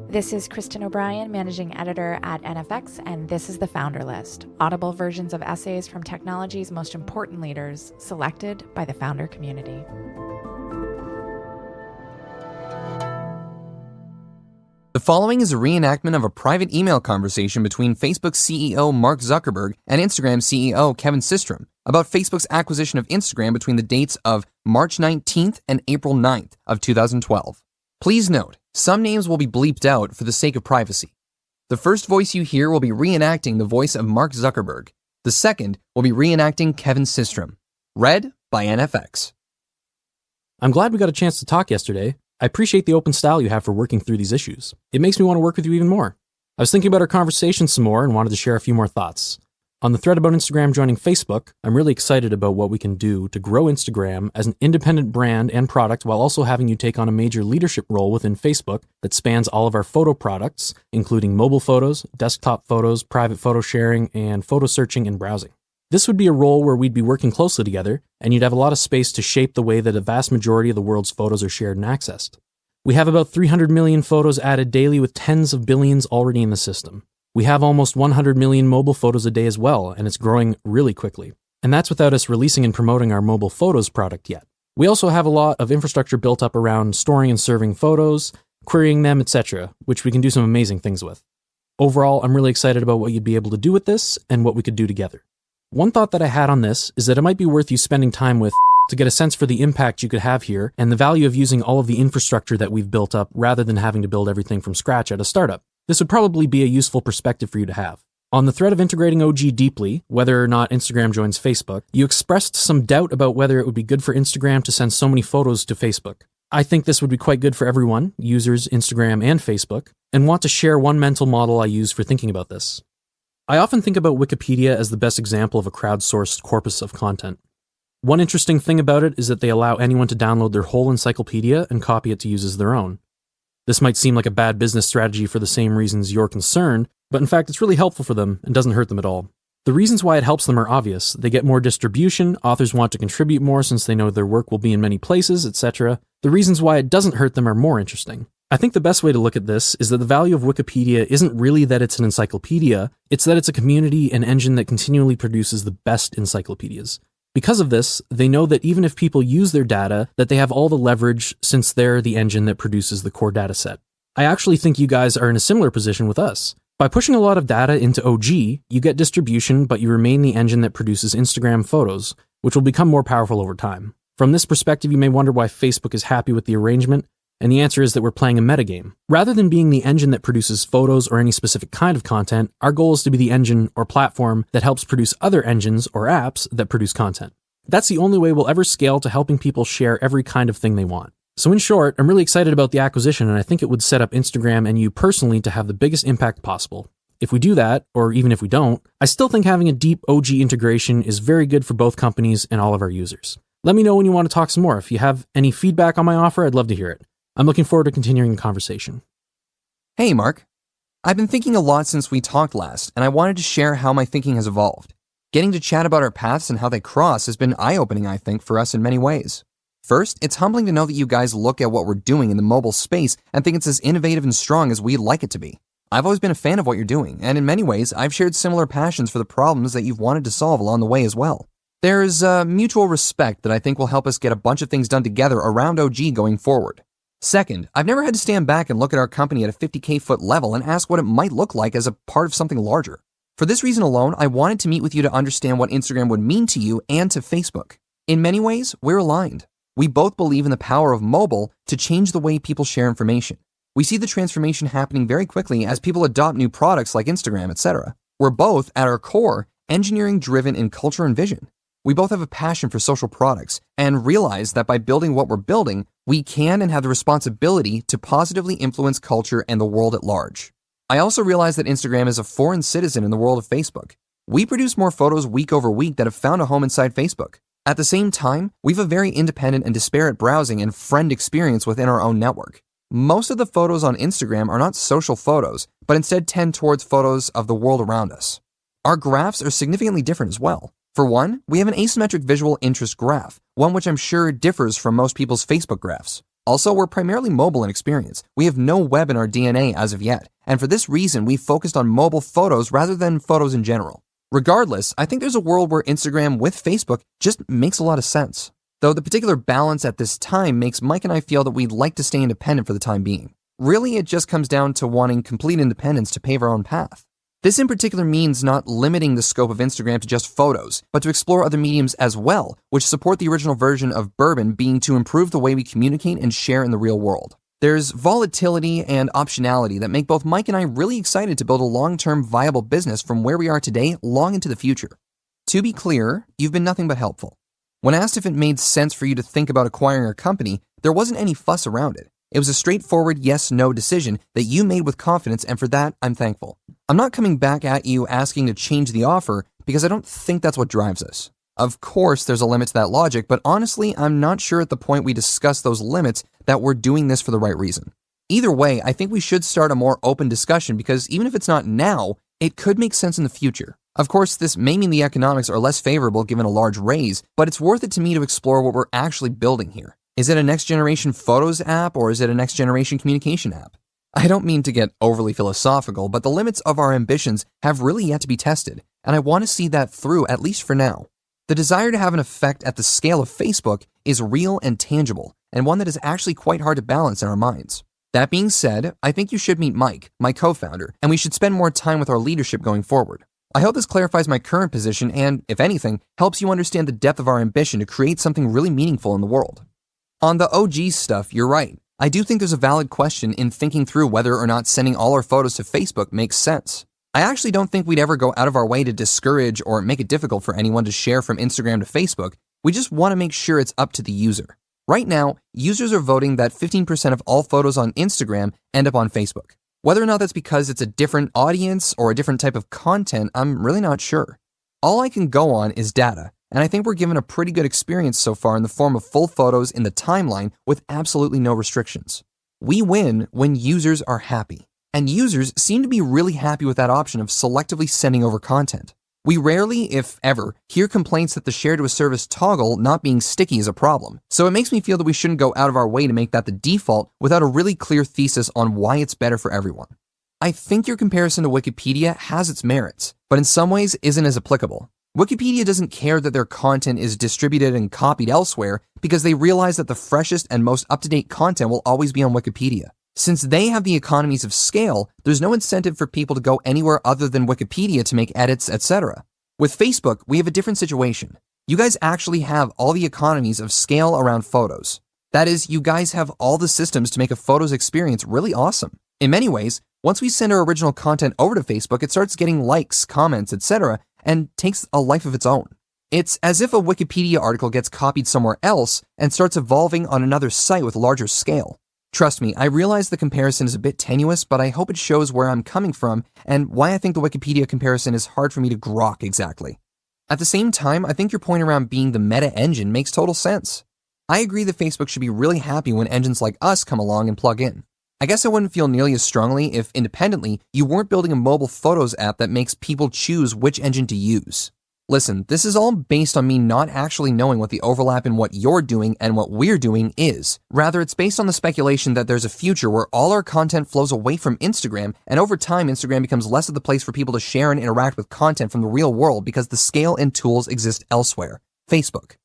This is Kristen O'Brien, Managing Editor at NFX, and this is the Founder List, audible versions of essays from technology's most important leaders, selected by the founder community. The following is a reenactment of a private email conversation between Facebook CEO Mark Zuckerberg and Instagram CEO Kevin Systrom about Facebook's acquisition of Instagram between the dates of March 19th and April 9th of 2012. Please note, some names will be bleeped out for the sake of privacy. The first voice you hear will be reenacting the voice of Mark Zuckerberg. The second will be reenacting Kevin Systrom. Read by NFX. I'm glad we got a chance to talk yesterday. I appreciate the open style you have for working through these issues. It makes me want to work with you even more. I was thinking about our conversation some more and wanted to share a few more thoughts. On the thread about Instagram joining Facebook, I'm really excited about what we can do to grow Instagram as an independent brand and product while also having you take on a major leadership role within Facebook that spans all of our photo products, including mobile photos, desktop photos, private photo sharing, and photo searching and browsing. This would be a role where we'd be working closely together, and you'd have a lot of space to shape the way that a vast majority of the world's photos are shared and accessed. We have about 300 million photos added daily with tens of billions already in the system. We have almost 100 million mobile photos a day as well, and it's growing really quickly. And that's without us releasing and promoting our mobile photos product yet. We also have a lot of infrastructure built up around storing and serving photos, querying them, etc., which we can do some amazing things with. Overall, I'm really excited about what you'd be able to do with this and what we could do together. One thought that I had on this is that it might be worth you spending time with to get a sense for the impact you could have here and the value of using all of the infrastructure that we've built up rather than having to build everything from scratch at a startup. This would probably be a useful perspective for you to have. On the thread of integrating OG deeply, whether or not Instagram joins Facebook, you expressed some doubt about whether it would be good for Instagram to send so many photos to Facebook. I think this would be quite good for everyone, users, Instagram, and Facebook, and want to share one mental model I use for thinking about this. I often think about Wikipedia as the best example of a crowdsourced corpus of content. One interesting thing about it is that they allow anyone to download their whole encyclopedia and copy it to use as their own. This might seem like a bad business strategy for the same reasons you're concerned, but in fact it's really helpful for them and doesn't hurt them at all. The reasons why it helps them are obvious. They get more distribution, authors want to contribute more since they know their work will be in many places, etc. The reasons why it doesn't hurt them are more interesting. I think the best way to look at this is that the value of Wikipedia isn't really that it's an encyclopedia, it's that it's a community and engine that continually produces the best encyclopedias. Because of this, they know that even if people use their data, that they have all the leverage since they're the engine that produces the core data set. I actually think you guys are in a similar position with us. By pushing a lot of data into OG, you get distribution, but you remain the engine that produces Instagram photos, which will become more powerful over time. From this perspective, you may wonder why Facebook is happy with the arrangement, and the answer is that we're playing a metagame. Rather than being the engine that produces photos or any specific kind of content, our goal is to be the engine or platform that helps produce other engines or apps that produce content. That's the only way we'll ever scale to helping people share every kind of thing they want. So in short, I'm really excited about the acquisition, and I think it would set up Instagram and you personally to have the biggest impact possible. If we do that, or even if we don't, I still think having a deep OG integration is very good for both companies and all of our users. Let me know when you want to talk some more. If you have any feedback on my offer, I'd love to hear it. I'm looking forward to continuing the conversation. Hey, Mark. I've been thinking a lot since we talked last, and I wanted to share how my thinking has evolved. Getting to chat about our paths and how they cross has been eye-opening, I think, for us in many ways. First, it's humbling to know that you guys look at what we're doing in the mobile space and think it's as innovative and strong as we'd like it to be. I've always been a fan of what you're doing, and in many ways, I've shared similar passions for the problems that you've wanted to solve along the way as well. There's a mutual respect that I think will help us get a bunch of things done together around OG going forward. Second, I've never had to stand back and look at our company at a 50K foot level and ask what it might look like as a part of something larger. For this reason alone, I wanted to meet with you to understand what Instagram would mean to you and to Facebook. In many ways, we're aligned. We both believe in the power of mobile to change the way people share information. We see the transformation happening very quickly as people adopt new products like Instagram, etc. We're both, at our core, engineering driven in culture and vision. We both have a passion for social products and realize that by building what we're building, we can and have the responsibility to positively influence culture and the world at large. I also realize that Instagram is a foreign citizen in the world of Facebook. We produce more photos week over week that have found a home inside Facebook. At the same time, we have a very independent and disparate browsing and friend experience within our own network. Most of the photos on Instagram are not social photos, but instead tend towards photos of the world around us. Our graphs are significantly different as well. For one, we have an asymmetric visual interest graph, one which I'm sure differs from most people's Facebook graphs. Also, we're primarily mobile in experience. We have no web in our DNA as of yet, and for this reason, we focused on mobile photos rather than photos in general. Regardless, I think there's a world where Instagram with Facebook just makes a lot of sense. Though the particular balance at this time makes Mike and I feel that we'd like to stay independent for the time being. Really, it just comes down to wanting complete independence to pave our own path. This in particular means not limiting the scope of Instagram to just photos, but to explore other mediums as well, which support the original version of Bourbon being to improve the way we communicate and share in the real world. There's volatility and optionality that make both Mike and I really excited to build a long-term viable business from where we are today long into the future. To be clear, you've been nothing but helpful. When asked if it made sense for you to think about acquiring our company, there wasn't any fuss around it. It was a straightforward yes-no decision that you made with confidence, and for that, I'm thankful. I'm not coming back at you asking to change the offer because I don't think that's what drives us. Of course, there's a limit to that logic, but honestly, I'm not sure at the point we discuss those limits that we're doing this for the right reason. Either way, I think we should start a more open discussion because even if it's not now, it could make sense in the future. Of course, this may mean the economics are less favorable given a large raise, but it's worth it to me to explore what we're actually building here. Is it a next-generation photos app or is it a next-generation communication app? I don't mean to get overly philosophical, but the limits of our ambitions have really yet to be tested, and I want to see that through at least for now. The desire to have an effect at the scale of Facebook is real and tangible, and one that is actually quite hard to balance in our minds. That being said, I think you should meet Mike, my co-founder, and we should spend more time with our leadership going forward. I hope this clarifies my current position and, if anything, helps you understand the depth of our ambition to create something really meaningful in the world. On the OG stuff, you're right. I do think there's a valid question in thinking through whether or not sending all our photos to Facebook makes sense. I actually don't think we'd ever go out of our way to discourage or make it difficult for anyone to share from Instagram to Facebook. We just want to make sure it's up to the user. Right now, users are voting that 15% of all photos on Instagram end up on Facebook. Whether or not that's because it's a different audience or a different type of content, I'm really not sure. All I can go on is data, and I think we're given a pretty good experience so far in the form of full photos in the timeline with absolutely no restrictions. We win when users are happy, and users seem to be really happy with that option of selectively sending over content. We rarely, if ever, hear complaints that the share to a service toggle not being sticky is a problem, so it makes me feel that we shouldn't go out of our way to make that the default without a really clear thesis on why it's better for everyone. I think your comparison to Wikipedia has its merits, but in some ways isn't as applicable. Wikipedia doesn't care that their content is distributed and copied elsewhere because they realize that the freshest and most up-to-date content will always be on Wikipedia. Since they have the economies of scale, there's no incentive for people to go anywhere other than Wikipedia to make edits, etc. With Facebook, we have a different situation. You guys actually have all the economies of scale around photos. That is, you guys have all the systems to make a photos experience really awesome. In many ways, once we send our original content over to Facebook, it starts getting likes, comments, etc., and takes a life of its own. It's as if a Wikipedia article gets copied somewhere else and starts evolving on another site with larger scale. Trust me, I realize the comparison is a bit tenuous, but I hope it shows where I'm coming from and why I think the Wikipedia comparison is hard for me to grok exactly. At the same time, I think your point around being the meta engine makes total sense. I agree that Facebook should be really happy when engines like us come along and plug in. I guess I wouldn't feel nearly as strongly if, independently, you weren't building a mobile photos app that makes people choose which engine to use. Listen, this is all based on me not actually knowing what the overlap in what you're doing and what we're doing is. Rather, it's based on the speculation that there's a future where all our content flows away from Instagram, and over time, Instagram becomes less of the place for people to share and interact with content from the real world because the scale and tools exist elsewhere, Facebook.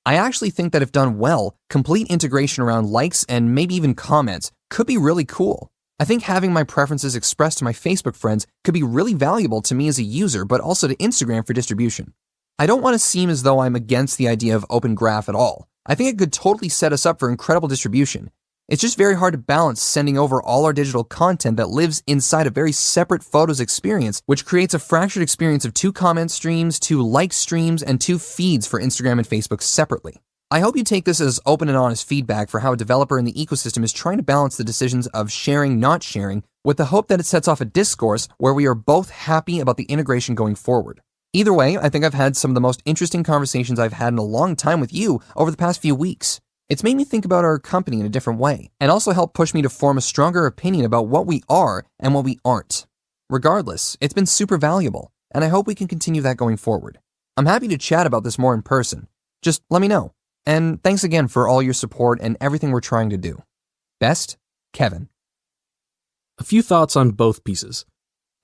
I actually think that if done well, complete integration around likes and maybe even comments could be really cool. I think having my preferences expressed to my Facebook friends could be really valuable to me as a user, but also to Instagram for distribution. I don't want to seem as though I'm against the idea of Open Graph at all. I think it could totally set us up for incredible distribution. It's just very hard to balance sending over all our digital content that lives inside a very separate photos experience, which creates a fractured experience of 2 comment streams, 2 like streams, and 2 feeds for Instagram and Facebook separately. I hope you take this as open and honest feedback for how a developer in the ecosystem is trying to balance the decisions of sharing, not sharing, with the hope that it sets off a discourse where we are both happy about the integration going forward. Either way, I think I've had some of the most interesting conversations I've had in a long time with you over the past few weeks. It's made me think about our company in a different way, and also helped push me to form a stronger opinion about what we are and what we aren't. Regardless, it's been super valuable, and I hope we can continue that going forward. I'm happy to chat about this more in person. Just let me know. And thanks again for all your support and everything we're trying to do. Best, Kevin. A few thoughts on both pieces.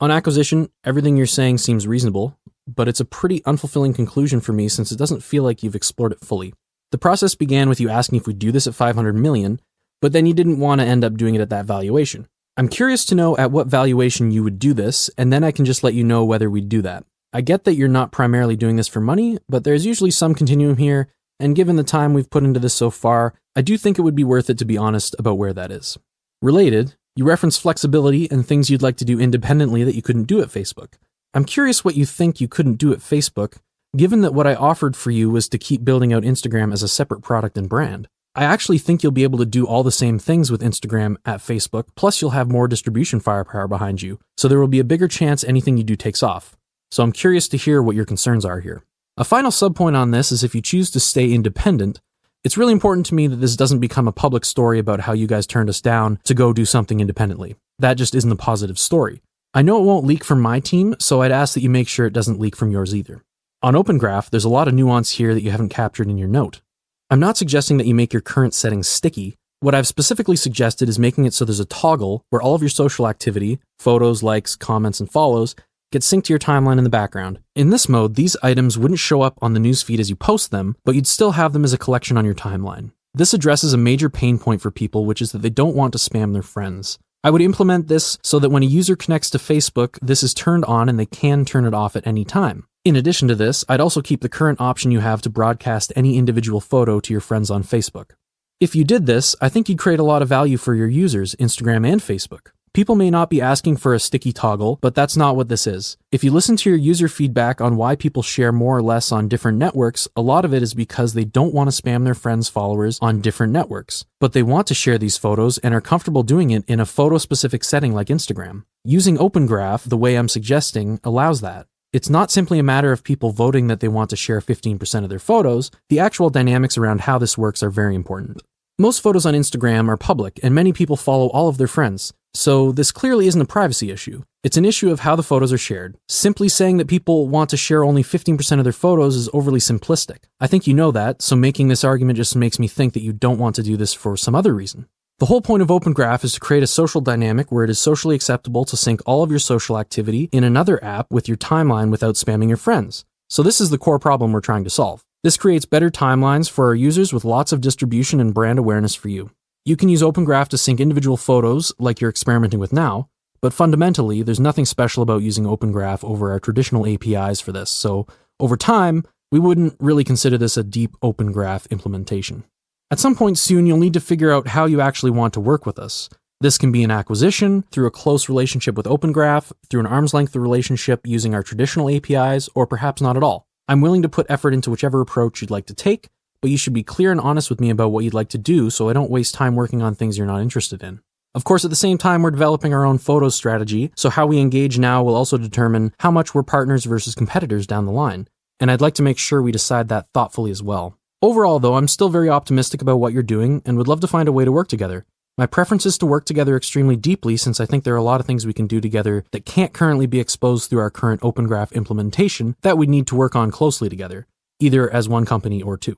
On acquisition, everything you're saying seems reasonable, but it's a pretty unfulfilling conclusion for me since it doesn't feel like you've explored it fully. The process began with you asking if we'd do this at $500 million, but then you didn't want to end up doing it at that valuation. I'm curious to know at what valuation you would do this, and then I can just let you know whether we'd do that. I get that you're not primarily doing this for money, but there's usually some continuum here, and given the time we've put into this so far, I do think it would be worth it to be honest about where that is. Related, you reference flexibility and things you'd like to do independently that you couldn't do at Facebook. I'm curious what you think you couldn't do at Facebook, given that what I offered for you was to keep building out Instagram as a separate product and brand. I actually think you'll be able to do all the same things with Instagram at Facebook, plus you'll have more distribution firepower behind you, so there will be a bigger chance anything you do takes off. So I'm curious to hear what your concerns are here. A final subpoint on this is if you choose to stay independent, it's really important to me that this doesn't become a public story about how you guys turned us down to go do something independently. That just isn't a positive story. I know it won't leak from my team, so I'd ask that you make sure it doesn't leak from yours either. On OpenGraph, there's a lot of nuance here that you haven't captured in your note. I'm not suggesting that you make your current settings sticky. What I've specifically suggested is making it so there's a toggle where all of your social activity, photos, likes, comments, and follows, get synced to your timeline in the background. In this mode, these items wouldn't show up on the newsfeed as you post them, but you'd still have them as a collection on your timeline. This addresses a major pain point for people, which is that they don't want to spam their friends. I would implement this so that when a user connects to Facebook, this is turned on and they can turn it off at any time. In addition to this, I'd also keep the current option you have to broadcast any individual photo to your friends on Facebook. If you did this, I think you'd create a lot of value for your users, Instagram and Facebook. People may not be asking for a sticky toggle, but that's not what this is. If you listen to your user feedback on why people share more or less on different networks, a lot of it is because they don't want to spam their friends' followers on different networks, but they want to share these photos and are comfortable doing it in a photo-specific setting like Instagram. Using OpenGraph, the way I'm suggesting, allows that. It's not simply a matter of people voting that they want to share 15% of their photos. The actual dynamics around how this works are very important. Most photos on Instagram are public, and many people follow all of their friends. So this clearly isn't a privacy issue. It's an issue of how the photos are shared. Simply saying that people want to share only 15% of their photos is overly simplistic. I think you know that, so making this argument just makes me think that you don't want to do this for some other reason. The whole point of OpenGraph is to create a social dynamic where it is socially acceptable to sync all of your social activity in another app with your timeline without spamming your friends. So this is the core problem we're trying to solve. This creates better timelines for our users with lots of distribution and brand awareness for you. You can use OpenGraph to sync individual photos like you're experimenting with now, but fundamentally, there's nothing special about using OpenGraph over our traditional APIs for this, so over time, we wouldn't really consider this a deep OpenGraph implementation. At some point soon, you'll need to figure out how you actually want to work with us. This can be an acquisition, through a close relationship with OpenGraph, through an arm's length relationship using our traditional APIs, or perhaps not at all. I'm willing to put effort into whichever approach you'd like to take, but you should be clear and honest with me about what you'd like to do so I don't waste time working on things you're not interested in. Of course, at the same time, we're developing our own photos strategy, so how we engage now will also determine how much we're partners versus competitors down the line, and I'd like to make sure we decide that thoughtfully as well. Overall, though, I'm still very optimistic about what you're doing and would love to find a way to work together. My preference is to work together extremely deeply since I think there are a lot of things we can do together that can't currently be exposed through our current OpenGraph implementation that we need to work on closely together, either as one company or two.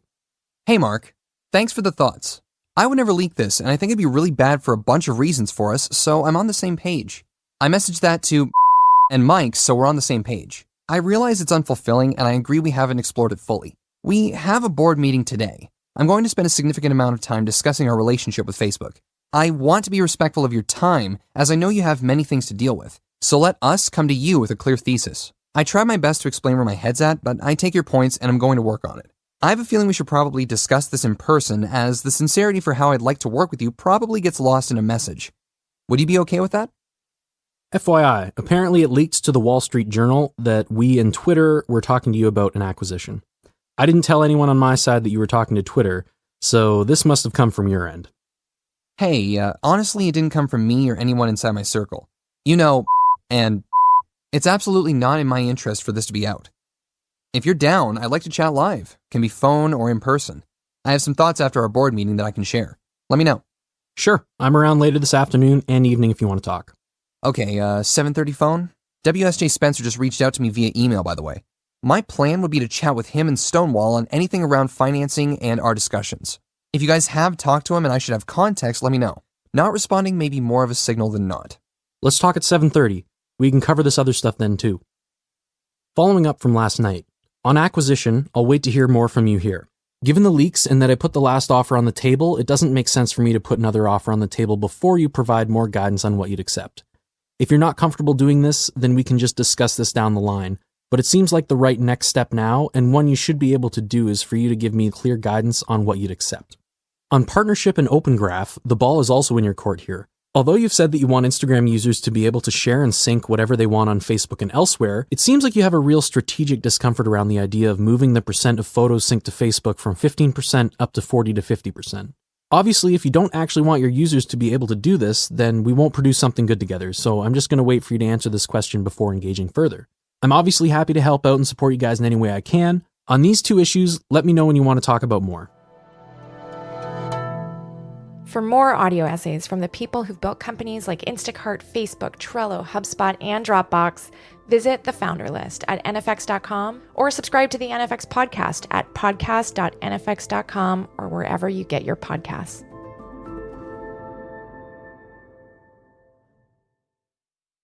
Hey Mark, thanks for the thoughts. I would never leak this, and I think it'd be really bad for a bunch of reasons for us, so I'm on the same page. I messaged that to and Mike, so we're on the same page. I realize it's unfulfilling, and I agree we haven't explored it fully. We have a board meeting today. I'm going to spend a significant amount of time discussing our relationship with Facebook. I want to be respectful of your time, as I know you have many things to deal with, so let us come to you with a clear thesis. I try my best to explain where my head's at, but I take your points and I'm going to work on it. I have a feeling we should probably discuss this in person, as the sincerity for how I'd like to work with you probably gets lost in a message. Would you be okay with that? FYI, apparently it leaked to the Wall Street Journal that we and Twitter were talking to you about an acquisition. I didn't tell anyone on my side that you were talking to Twitter, so this must have come from your end. Hey, honestly, it didn't come from me or anyone inside my circle. You know, and it's absolutely not in my interest for this to be out. If you're down, I'd like to chat live. Can be phone or in person. I have some thoughts after our board meeting that I can share. Let me know. Sure, I'm around later this afternoon and evening if you want to talk. Okay, 7:30 phone? WSJ Spencer just reached out to me via email, by the way. My plan would be to chat with him and Stonewall on anything around financing and our discussions. If you guys have talked to him and I should have context, let me know. Not responding may be more of a signal than not. Let's talk at 7:30. We can cover this other stuff then too. Following up from last night, on acquisition, I'll wait to hear more from you here. Given the leaks and that I put the last offer on the table, it doesn't make sense for me to put another offer on the table before you provide more guidance on what you'd accept. If you're not comfortable doing this, then we can just discuss this down the line, but it seems like the right next step now, and one you should be able to do, is for you to give me clear guidance on what you'd accept. On partnership and Open Graph, the ball is also in your court here. Although you've said that you want Instagram users to be able to share and sync whatever they want on Facebook and elsewhere, it seems like you have a real strategic discomfort around the idea of moving the percent of photos synced to Facebook from 15% up to 40 to 50%. Obviously, if you don't actually want your users to be able to do this, then we won't produce something good together, so I'm just going to wait for you to answer this question before engaging further. I'm obviously happy to help out and support you guys in any way I can. On these two issues, let me know when you want to talk about more. For more audio essays from the people who've built companies like Instacart, Facebook, Trello, HubSpot, and Dropbox, visit the Founder List at nfx.com or subscribe to the NFX podcast at podcast.nfx.com or wherever you get your podcasts.